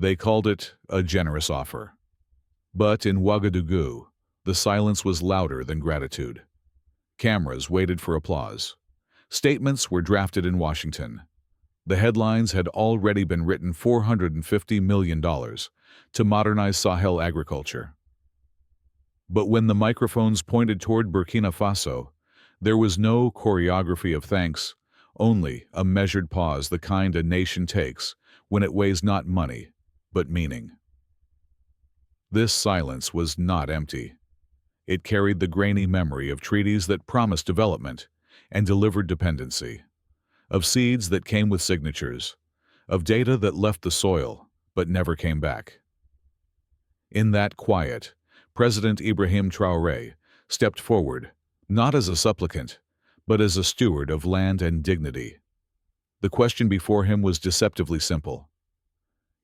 They called it a generous offer. But in Ouagadougou, the silence was louder than gratitude. Cameras waited for applause. Statements were drafted in Washington. The headlines had already been written: $450 million to modernize Sahel agriculture. But when the microphones pointed toward Burkina Faso, there was no choreography of thanks, only a measured pause, the kind a nation takes when it weighs not money, but meaning. This silence was not empty. It carried the grainy memory of treaties that promised development and delivered dependency, of seeds that came with signatures, of data that left the soil but never came back. In that quiet, President Ibrahim Traoré stepped forward, not as a supplicant, but as a steward of land and dignity. The question before him was deceptively simple.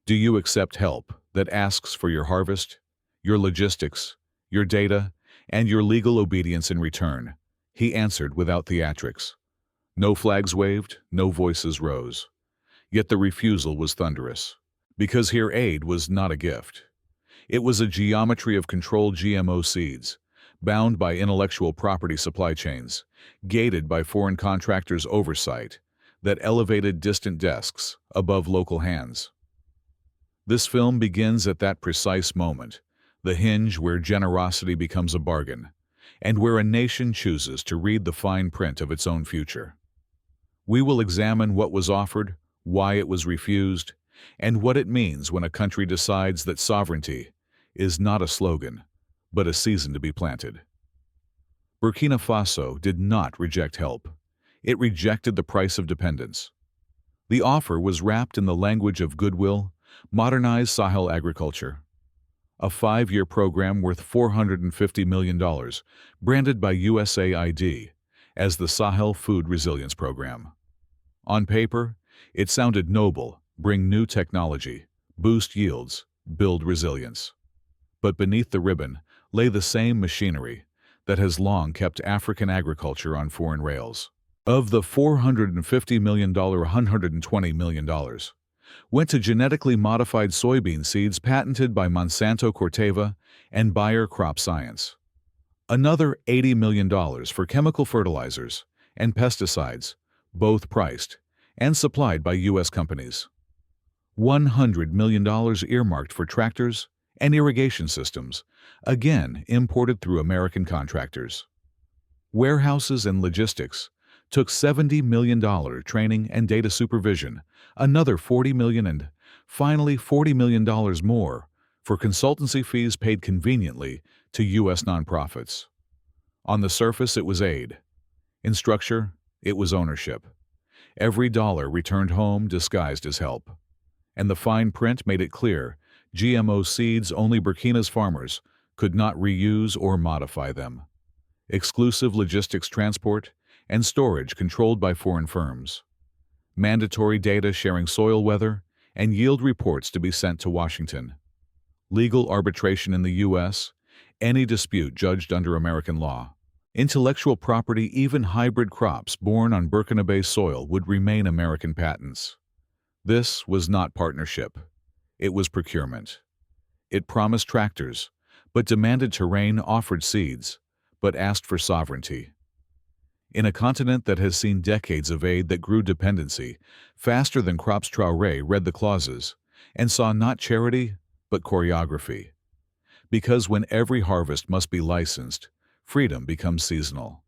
Do you accept help that asks for your harvest, your logistics, your data, and your legal obedience in return? He answered without theatrics. No flags waved, no voices rose. Yet the refusal was thunderous, because here aid was not a gift. It was a geometry of controlled GMO seeds, bound by intellectual property supply chains, gated by foreign contractors' oversight, that elevated distant desks above local hands. This film begins at that precise moment, the hinge where generosity becomes a bargain, and where a nation chooses to read the fine print of its own future. We will examine what was offered, why it was refused, and what it means when a country decides that sovereignty is not a slogan, but a season to be planted. Burkina Faso did not reject help. It rejected the price of dependence. The offer was wrapped in the language of goodwill: modernize Sahel agriculture. A 5-year program worth $450 million, branded by USAID as the Sahel Food Resilience Program. On paper, it sounded noble: bring new technology, boost yields, build resilience. But beneath the ribbon lay the same machinery that has long kept African agriculture on foreign rails. Of the $450 million, $120 million went to genetically modified soybean seeds patented by Monsanto Corteva and Bayer Crop Science. Another $80 million for chemical fertilizers and pesticides, both priced and supplied by U.S. companies. $100 million earmarked for tractors and irrigation systems, again imported through American contractors. Warehouses and logistics took $70 million training and data supervision, another $40 million, and finally $40 million more for consultancy fees paid conveniently to U.S. nonprofits. On the surface, it was aid. In structure, it was ownership. Every dollar returned home disguised as help. And the fine print made it clear: GMO seeds, only Burkina's farmers could not reuse or modify them. Exclusive logistics, transport, and storage controlled by foreign firms. Mandatory data sharing, soil weather, and yield reports to be sent to Washington. Legal arbitration in the U.S., any dispute judged under American law. Intellectual property, even hybrid crops born on Burkina soil, would remain American patents. This was not partnership. It was procurement. It promised tractors, but demanded terrain, offered seeds, but asked for sovereignty. In a continent that has seen decades of aid that grew dependency faster than crops, Traoré read the clauses and saw not charity, but choreography. Because when every harvest must be licensed, freedom becomes seasonal.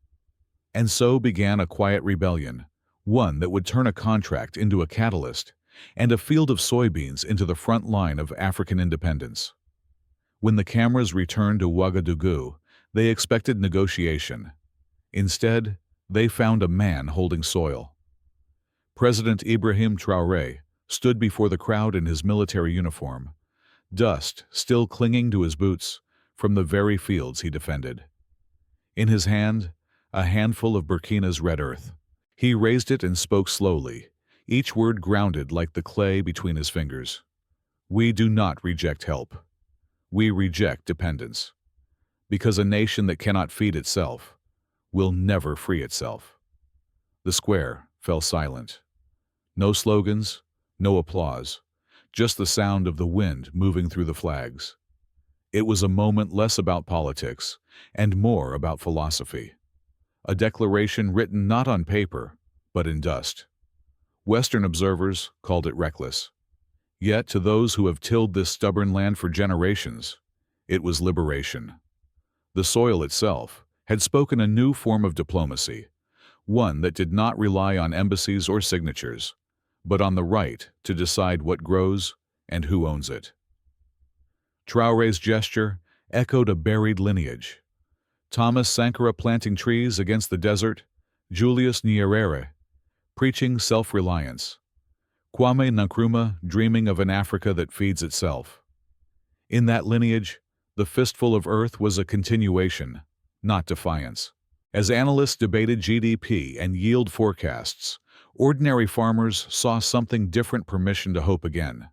And so began a quiet rebellion, one that would turn a contract into a catalyst and a field of soybeans into the front line of African independence. When the cameras returned to Ouagadougou, they expected negotiation. Instead, they found a man holding soil. President Ibrahim Traoré stood before the crowd in his military uniform, dust still clinging to his boots from the very fields he defended. In his hand, a handful of Burkina's red earth. He raised it and spoke slowly, each word grounded like the clay between his fingers. We do not reject help. We reject dependence. Because a nation that cannot feed itself will never free itself. The square fell silent. No slogans, no applause, just the sound of the wind moving through the flags. It was a moment less about politics and more about philosophy. A declaration written not on paper, but in dust. Western observers called it reckless. Yet to those who have tilled this stubborn land for generations, it was liberation. The soil itself had spoken a new form of diplomacy, one that did not rely on embassies or signatures, but on the right to decide what grows and who owns it. Traoré's gesture echoed a buried lineage. Thomas Sankara planting trees against the desert, Julius Nyerere preaching self-reliance, Kwame Nkrumah dreaming of an Africa that feeds itself. In that lineage, the fistful of earth was a continuation, not defiance. As analysts debated GDP and yield forecasts, ordinary farmers saw something different: permission to hope again.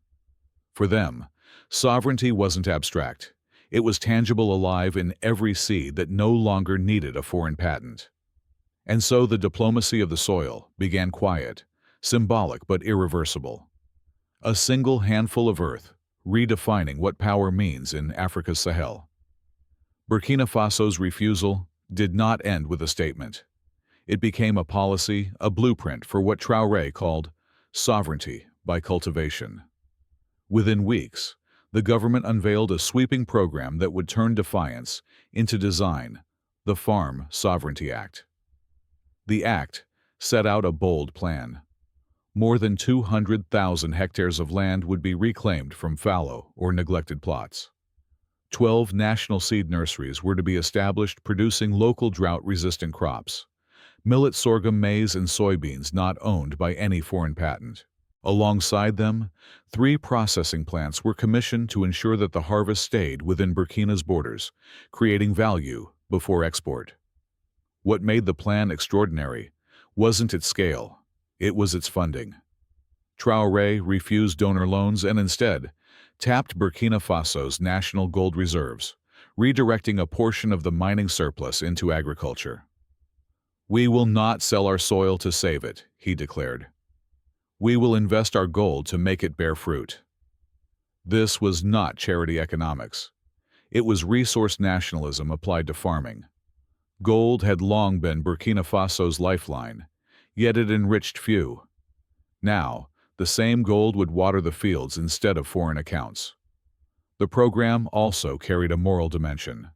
For them, sovereignty wasn't abstract. It was tangible, alive in every seed that no longer needed a foreign patent. And so the diplomacy of the soil began, quiet, symbolic but irreversible. A single handful of earth, redefining what power means in Africa's Sahel. Burkina Faso's refusal did not end with a statement. It became a policy, a blueprint for what Traoré called sovereignty by cultivation. Within weeks, the government unveiled a sweeping program that would turn defiance into design, the Farm Sovereignty Act. The act set out a bold plan. More than 200,000 hectares of land would be reclaimed from fallow or neglected plots. 12 national seed nurseries were to be established, producing local drought-resistant crops: millet, sorghum, maize, and soybeans not owned by any foreign patent. Alongside them, 3 processing plants were commissioned to ensure that the harvest stayed within Burkina's borders, creating value before export. What made the plan extraordinary wasn't its scale, it was its funding. Traoré refused donor loans and instead tapped Burkina Faso's national gold reserves, redirecting a portion of the mining surplus into agriculture. "We will not sell our soil to save it," he declared. "We will invest our gold to make it bear fruit." This was not charity economics. It was resource nationalism applied to farming. Gold had long been Burkina Faso's lifeline, yet it enriched few. Now, the same gold would water the fields instead of foreign accounts. The program also carried a moral dimension.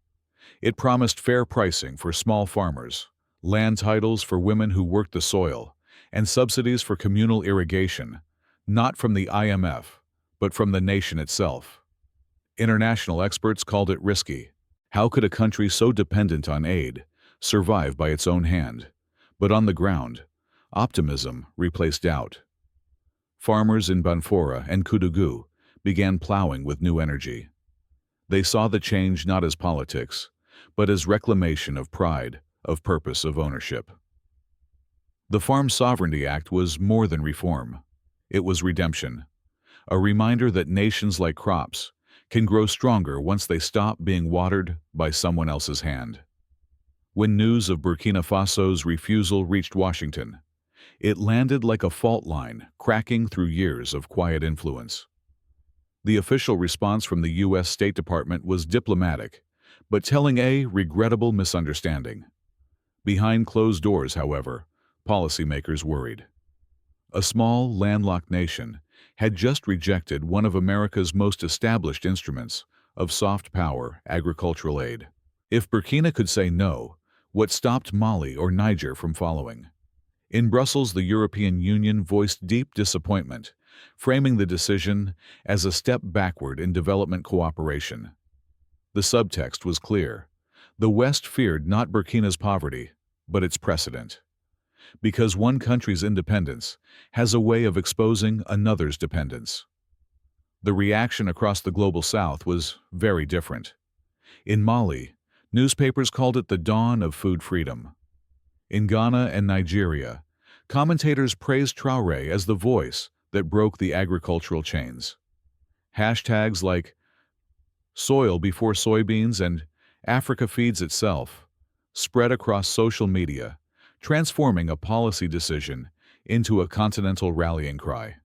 It promised fair pricing for small farmers, land titles for women who worked the soil, and subsidies for communal irrigation, not from the IMF, but from the nation itself. International experts called it risky. How could a country so dependent on aid survive by its own hand? But on the ground, optimism replaced doubt. Farmers in Banfora and Koudougou began plowing with new energy. They saw the change not as politics, but as reclamation of pride, of purpose, of ownership. The Farm Sovereignty Act was more than reform. It was redemption, a reminder that nations, like crops, can grow stronger once they stop being watered by someone else's hand. When news of Burkina Faso's refusal reached Washington, it landed like a fault line, cracking through years of quiet influence. The official response from the U.S. State Department was diplomatic, but telling a regrettable misunderstanding. Behind closed doors, however, policymakers worried. A small, landlocked nation had just rejected one of America's most established instruments of soft power, agricultural aid. If Burkina could say no, what stopped Mali or Niger from following? In Brussels, the European Union voiced deep disappointment, framing the decision as a step backward in development cooperation. The subtext was clear. The West feared not Burkina's poverty, but its precedent. Because one country's independence has a way of exposing another's dependence. The reaction across the global South was very different. In Mali, newspapers called it the dawn of food freedom. In Ghana and Nigeria, commentators praised Traoré as the voice that broke the agricultural chains. Hashtags like "soil before soybeans" and "Africa feeds itself" spread across social media, transforming a policy decision into a continental rallying cry.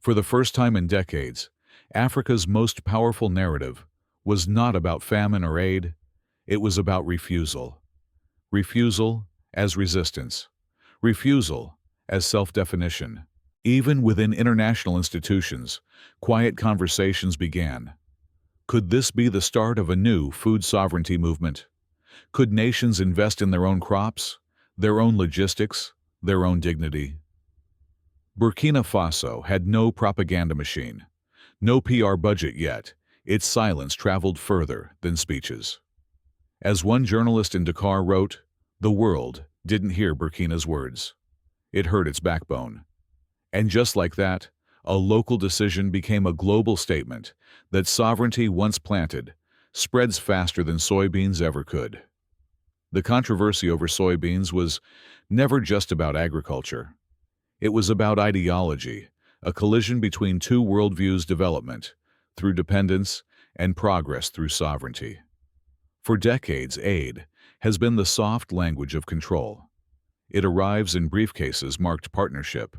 For the first time in decades, Africa's most powerful narrative was not about famine or aid, it was about refusal. Refusal as resistance. Refusal as self-definition. Even within international institutions, quiet conversations began. Could this be the start of a new food sovereignty movement? Could nations invest in their own crops, their own logistics, their own dignity? Burkina Faso had no propaganda machine, no PR budget yet. Its silence traveled further than speeches. As one journalist in Dakar wrote, "The world didn't hear Burkina's words. It heard its backbone." And just like that, a local decision became a global statement that sovereignty once planted spreads faster than soybeans ever could. The controversy over soybeans was never just about agriculture. It was about ideology, a collision between two worldviews: development through dependence and progress through sovereignty. For decades, aid has been the soft language of control. It arrives in briefcases marked partnership,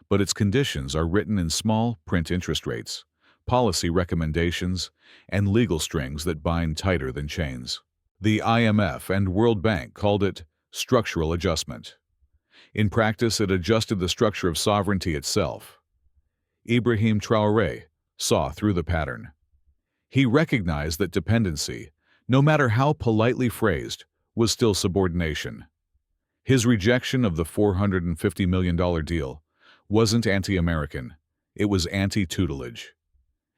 but its conditions are written in small print interest rates, policy recommendations, and legal strings that bind tighter than chains. The IMF and World Bank called it structural adjustment. In practice, it adjusted the structure of sovereignty itself. Ibrahim Traoré saw through the pattern. He recognized that dependency, no matter how politely phrased, was still subordination. His rejection of the $450 million deal wasn't anti-American, it was anti-tutelage.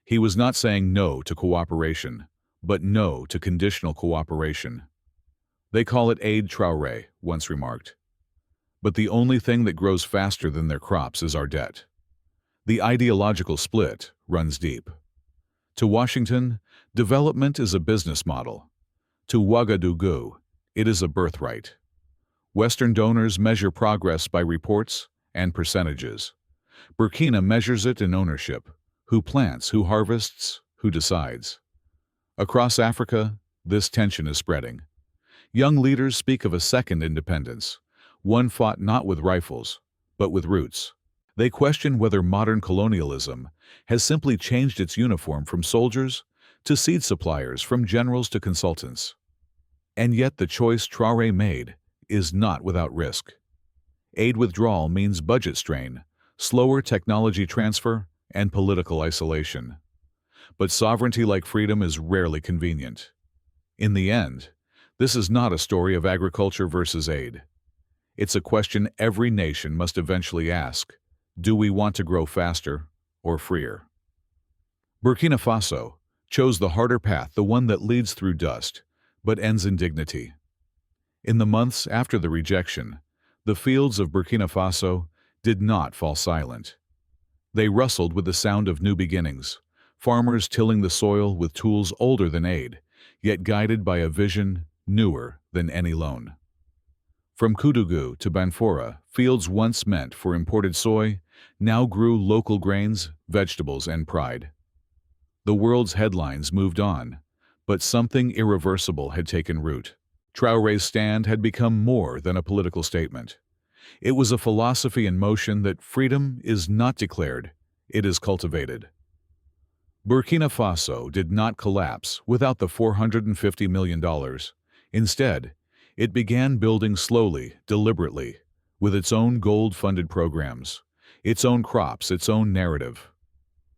He was not saying no to cooperation, but no to conditional cooperation. "They call it aid," Traoré once remarked. "But the only thing that grows faster than their crops is our debt." The ideological split runs deep. To Washington, development is a business model. To Ouagadougou, it is a birthright. Western donors measure progress by reports and percentages. Burkina measures it in ownership: who plants, who harvests, who decides. Across Africa, this tension is spreading. Young leaders speak of a second independence, one fought not with rifles, but with roots. They question whether modern colonialism has simply changed its uniform from soldiers to seed suppliers, from generals to consultants. And yet the choice Traoré made is not without risk. Aid withdrawal means budget strain, slower technology transfer, and political isolation. But sovereignty, like freedom, is rarely convenient. In the end, this is not a story of agriculture versus aid. It's a question every nation must eventually ask: do we want to grow faster or freer? Burkina Faso chose the harder path, the one that leads through dust, but ends in dignity. In the months after the rejection, the fields of Burkina Faso did not fall silent. They rustled with the sound of new beginnings, farmers tilling the soil with tools older than aid, yet guided by a vision newer than any loan. From Koudougou to Banfora, fields once meant for imported soy now grew local grains, vegetables, and pride. The world's headlines moved on, but something irreversible had taken root. Traoré's stand had become more than a political statement. It was a philosophy in motion that freedom is not declared, it is cultivated. Burkina Faso did not collapse without the $450 million. Instead, it began building slowly, deliberately, with its own gold-funded programs, its own crops, its own narrative.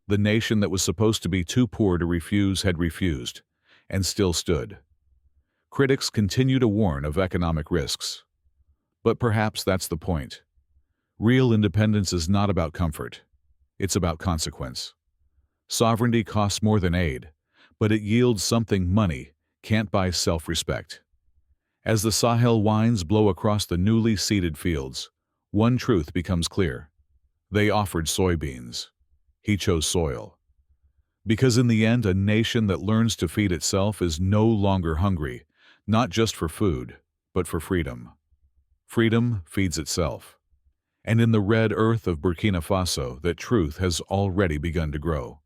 The nation that was supposed to be too poor to refuse had refused, and still stood. Critics continue to warn of economic risks. But perhaps that's the point. Real independence is not about comfort. It's about consequence. Sovereignty costs more than aid, but it yields something money can't buy: self-respect. As the Sahel winds blow across the newly seeded fields, one truth becomes clear. They offered soybeans. He chose soil. Because in the end, a nation that learns to feed itself is no longer hungry, not just for food, but for freedom. Freedom feeds itself. And in the red earth of Burkina Faso, that truth has already begun to grow.